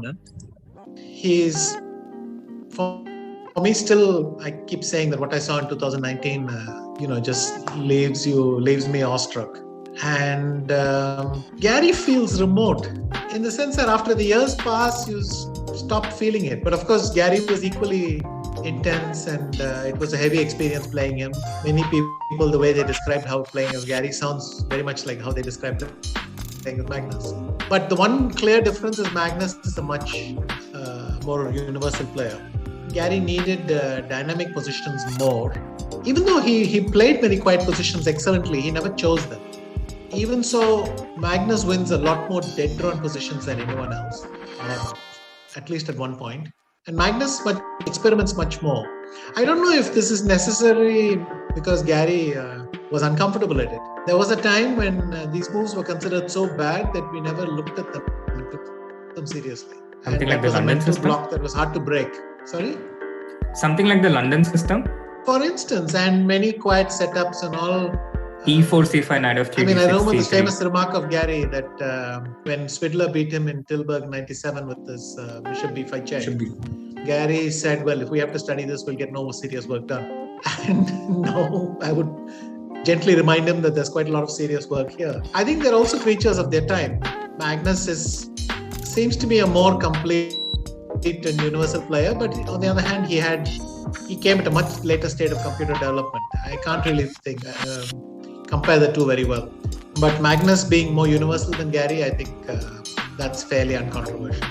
opponent? He's, for me, still, I keep saying that what I saw in 2019, just leaves me awestruck. And Garry feels remote in the sense that after the years pass, you stop feeling it. But of course, Garry was equally intense, and it was a heavy experience playing him. Many people, the way they described how playing as Garry sounds very much like how they described playing with Magnus. But the one clear difference is Magnus is a much more universal player. Garry needed dynamic positions more. Even though he played many quiet positions excellently, he never chose them. Even so, Magnus wins a lot more dead drawn positions than anyone else, at least at one point. And Magnus experiments much more. I don't know if this is necessary because Garry was uncomfortable at it. There was a time when these moves were considered so bad that we never looked at them and took them seriously. Something like the London system? Block that was hard to break. Sorry? Something like the London system? For instance, and many quiet setups and all. E4, C5, knight of 3, I remember C3. the famous remark of Garry that when Swidler beat him in Tilburg 97 with this Bishop B5 check, Garry said, well, if we have to study this, we'll get no more serious work done. And no, I would gently remind him that there's quite a lot of serious work here. I think they're also creatures of their time. Magnus seems to be a more complete and universal player, but on the other hand, he came at a much later state of computer development. I can't really compare the two very well. But Magnus being more universal than Garry, I think that's fairly uncontroversial.